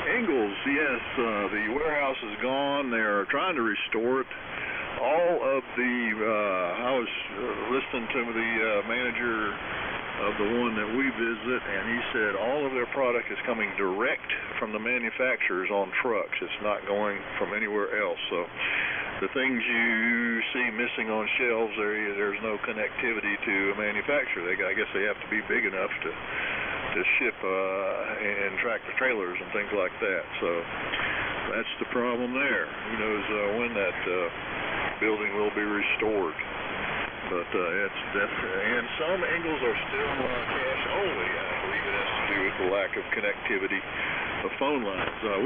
Ingalls, yes, the warehouse is gone. They are trying to restore it. All of the, I was listening to the manager of the one that we visit, and he said all of their product is coming direct from the manufacturers on trucks. It's not going from anywhere else. So the things you see missing on shelves, there's no connectivity to a manufacturer. I guess they have to be big enough to ship and track the trailers and things like that. So that's the problem there. Who knows when that building will be restored. But it's definitely, and some Ingalls are still cash only. I believe it has to do with the lack of connectivity of phone lines. I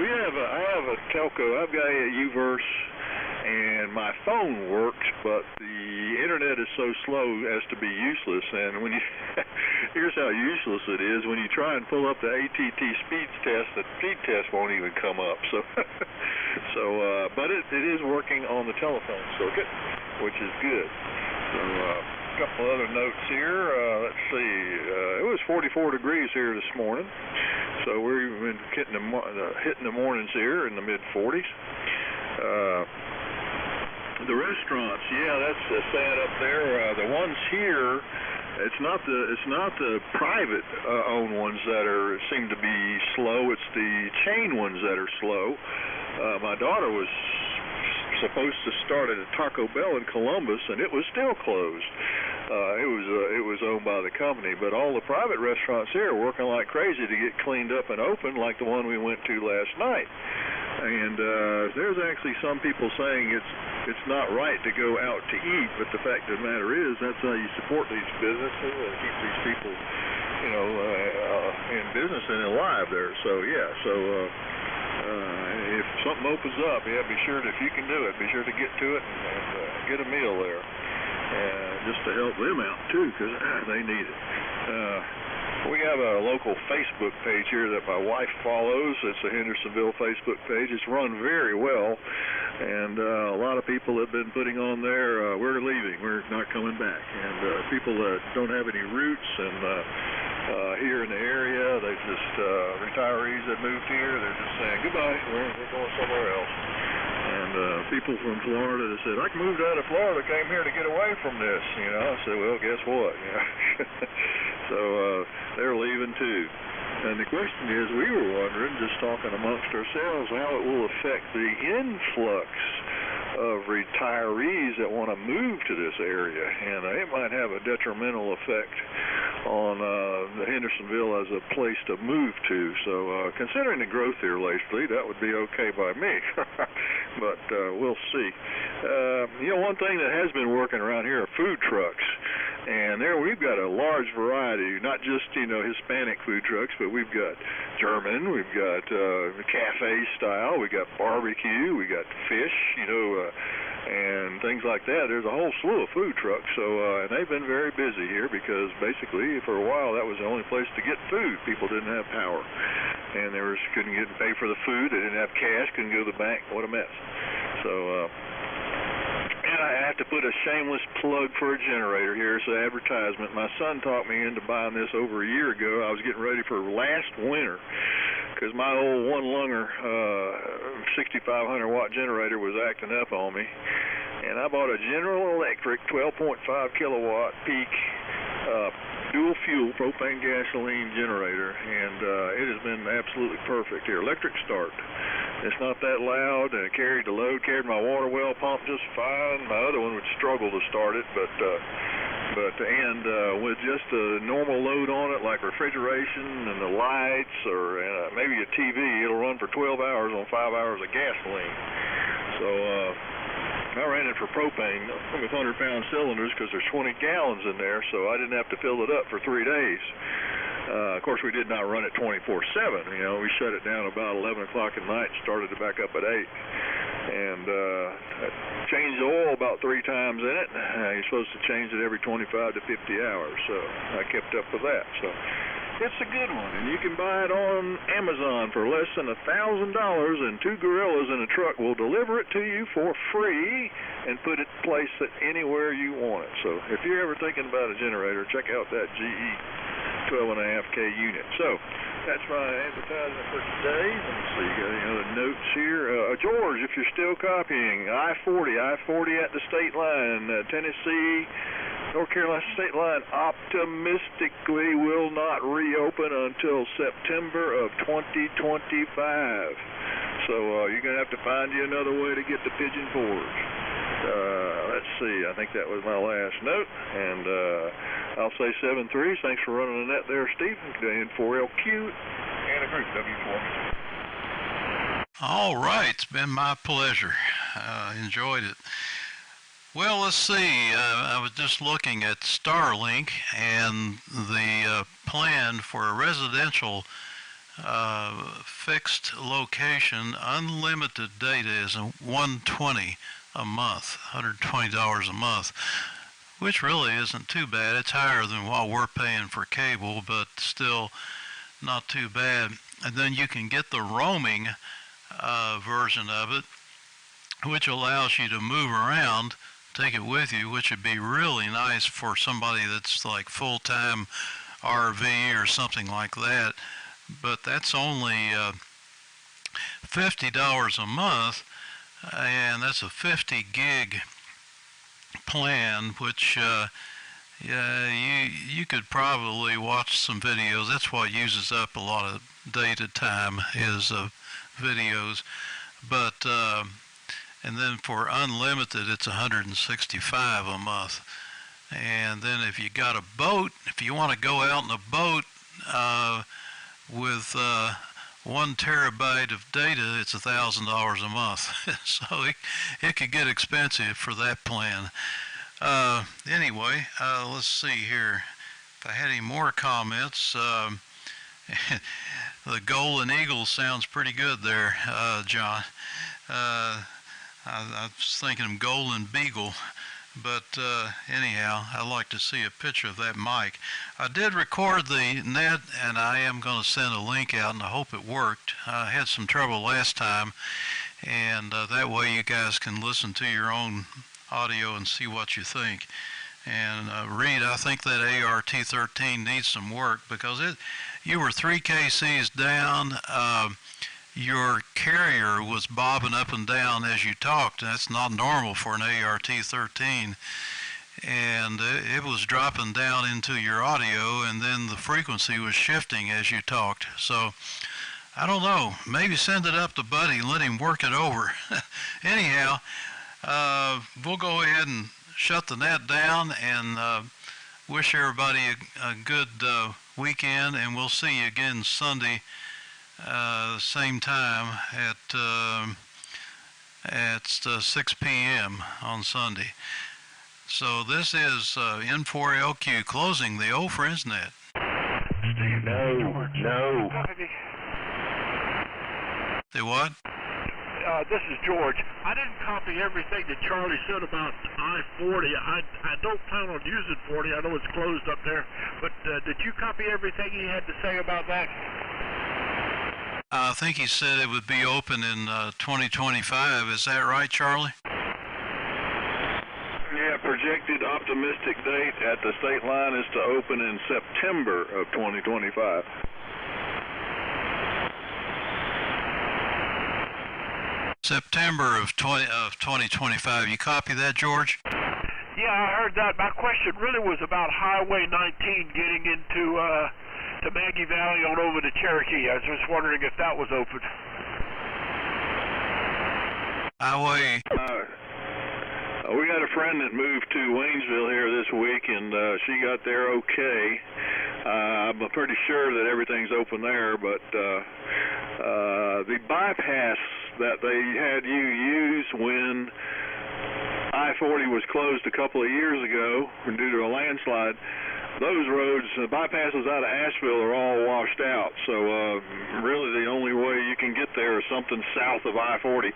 have a telco. I've got a UVerse, and my phone works, but the internet is so slow as to be useless. And when you here's how useless it is: when you try and pull up the ATT speed test, the speed test won't even come up. But it is working on the telephone circuit, which is good. So a couple other notes here. Let's see. It was 44 degrees here this morning, so we've been hitting the mornings here in the mid-40s. The restaurants, yeah, that's sad up there. The ones here, it's not the private owned ones that seem to be slow. It's the chain ones that are slow. My daughter was supposed to start at a Taco Bell in Columbus, and it was still closed. It was owned by the company, but all the private restaurants here are working like crazy to get cleaned up and open, like the one we went to last night. And there's actually some people saying it's not right to go out to eat, but the fact of the matter is that's how you support these businesses and keep these people, in business and alive there. So if something opens up, be sure that if you can do it, be sure to get to it and get a meal there, just to help them out too, because they need it. We have a local Facebook page here that my wife follows. It's the Hendersonville Facebook page. It's run very well, and a lot of people have been putting on there, we're leaving, we're not coming back. And people that don't have any roots and here in the area, they just, retirees that moved here, they're just saying, goodbye, we're going somewhere else. And people from Florida that said, I moved out of Florida, came here to get away from this, I said, well, guess what, So they're leaving too. And the question is, we were wondering, just talking amongst ourselves, how it will affect the influx of retirees that want to move to this area. And it might have a detrimental effect on Hendersonville as a place to move to. So considering the growth here lately, that would be okay by me. But we'll see. One thing that has been working around here are food trucks. And there we've got a large variety, not just, Hispanic food trucks, but we've got German, we've got cafe style, we got barbecue, we got fish, and things like that. There's a whole slew of food trucks. So and they've been very busy here because basically for a while that was the only place to get food. People didn't have power, and they couldn't pay for the food. They didn't have cash, couldn't go to the bank. What a mess. So and I have to put a shameless plug for a generator here. It's an advertisement. My son talked me into buying this over a year ago. I was getting ready for last winter because my old one-lunger 6,500 watt generator was acting up on me. And I bought a General Electric 12.5 kilowatt peak dual fuel propane gasoline generator, and it has been absolutely perfect here. Electric start. It's not that loud, and it carried the load, carried my water well pump just fine. My other one would struggle to start it, but with just a normal load on it, like refrigeration and the lights, or maybe a TV, it'll run for 12 hours on 5 hours of gasoline. So I ran it for propane with 100-pound cylinders because there's 20 gallons in there, so I didn't have to fill it up for 3 days. Of course, we did not run it 24/7. You know, we shut it down about 11 o'clock at night and started it back up at 8. And changed the oil about 3 times in it. You're supposed to change it every 25 to 50 hours, so I kept up with that. So it's a good one, and you can buy it on Amazon for less than $1,000, and 2 gorillas in a truck will deliver it to you for free and place it anywhere you want it. So if you're ever thinking about a generator, check out that GE 12.5K unit. So that's my advertisement for today. Let me see, got any other notes here? George, if you're still copying, I-40 at the state line, Tennessee, North Carolina state line optimistically will not reopen until September of 2025. So you're going to have to find you another way to get to Pigeon Forge. Let's see, I think that was my last note, and I'll say 7-3. Thanks for running the net there, Steve. In 4LQ and a group W4. All right, it's been my pleasure. Enjoyed it. Well, let's see. I was just looking at Starlink, and the plan for a residential fixed location unlimited data is $120 a month, $120 a month, which really isn't too bad. It's higher than what we're paying for cable, but still not too bad. And then you can get the roaming version of it, which allows you to move around, take it with you, which would be really nice for somebody that's like full-time RV or something like that. But that's only $50 a month, and that's a 50 gig plan, which you could probably watch some videos. That's what uses up a lot of data time is videos. But and then for unlimited, it's $165 a month. And then if you got a boat, if you want to go out in a boat with 1 terabyte of data, it's $1,000 a month. So it could get expensive for that plan. Anyway, let's see here. If I had any more comments, the Golden Eagle sounds pretty good there, John. I was thinking of Golden Beagle. But anyhow, I'd like to see a picture of that mic. I did record the net, and I am going to send a link out, and I hope it worked. I had some trouble last time, and that way you guys can listen to your own audio and see what you think. And Reed, I think that ART13 needs some work because you were 3 kcs down. Your carrier was bobbing up and down as you talked. That's not normal for an ART13. And it was dropping down into your audio, and then the frequency was shifting as you talked. So, I don't know. Maybe send it up to Buddy and let him work it over. Anyhow, we'll go ahead and shut the net down and wish everybody a good weekend, and we'll see you again Sunday. Same time at 6 p.m. on Sunday. So this is N4LQ closing the old Friends Net. No. Say what? This is George. I didn't copy everything that Charlie said about I-40. I don't plan on using 40. I know it's closed up there. But did you copy everything he had to say about that? I think he said it would be open in 2025. Is that right, Charlie? Yeah, projected optimistic date at the state line is to open in September of 2025. September of 2025. You copy that, George? Yeah, I heard that. My question really was about Highway 19 getting into to Maggie Valley on over to Cherokee. I was just wondering if that was open. Highway. We got a friend that moved to Waynesville here this week, and she got there okay. I'm pretty sure that everything's open there, but the bypass that they had you use when I-40 was closed a couple of years ago due to a landslide, those roads, bypasses out of Asheville, are all washed out. So really the only way you can get there is something south of I-40.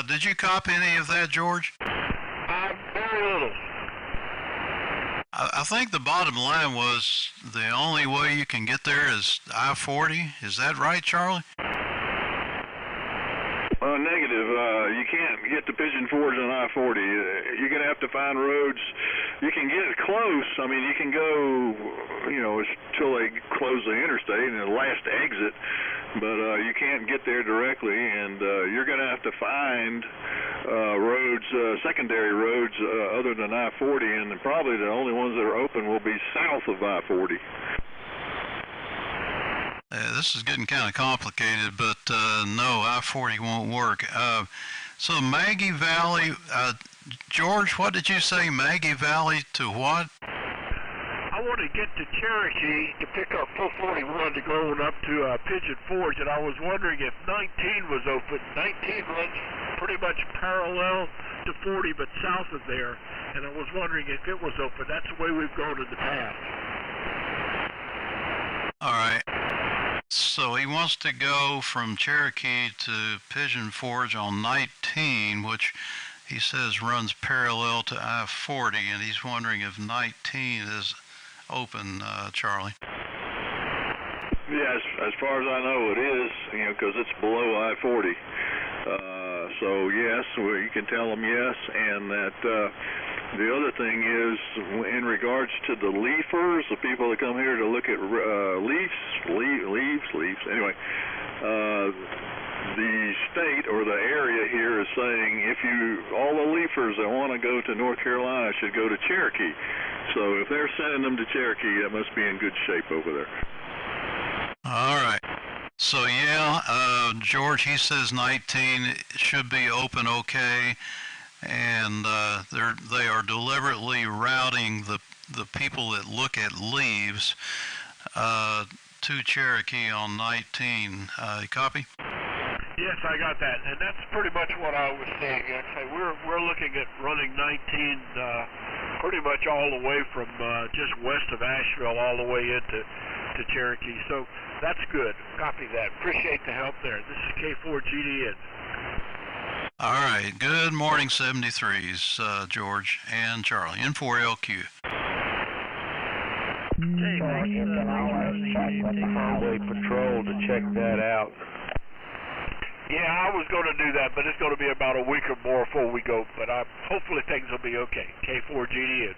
Did you copy any of that, George? Very little. I think the bottom line was the only way you can get there is I-40. Is that right, Charlie? Negative. You can't get to Pigeon Forge on I-40. You're going to have to find roads. You can get close. I mean, you can go, until they close the interstate and the last exit, but you can't get there directly, and you're going to have to find roads, secondary roads other than I-40, and probably the only ones that are open will be south of I-40. This is getting kind of complicated, but no, I-40 won't work. So Maggie Valley, George, what did you say, Maggie Valley to what? I want to get to Cherokee to pick up 441 to go on up to Pigeon Forge, and I was wondering if 19 was open. 19 runs pretty much parallel to 40, but south of there, and I was wondering if it was open. That's the way we've gone in the past. All right. So he wants to go from Cherokee to Pigeon Forge on 19, which he says runs parallel to I-40, and he's wondering if 19 is open, Charlie. Yeah, as far as I know it is, because it's below I-40. So yes, you can tell them yes, and that the other thing is in regards to the leafers, the people that come here to look at leaves. Anyway, the state or the area here is saying all the leafers that want to go to North Carolina should go to Cherokee. So if they're sending them to Cherokee, that must be in good shape over there. All right. So yeah, George, he says 19 should be open okay, and they are deliberately routing the people that look at leaves to Cherokee on 19. Copy? Yes, I got that, and that's pretty much what I was saying. We're looking at running 19 pretty much all the way from just west of Asheville all the way into Cherokee. So that's good. Copy that. Appreciate the help there. This is K4GDN. All right. Good morning, 73s, George and Charlie. N4LQ. Highway Patrol to check that out. Yeah, I was going to do that, but it's going to be about a week or more before we go. But hopefully things will be okay. K4GDN.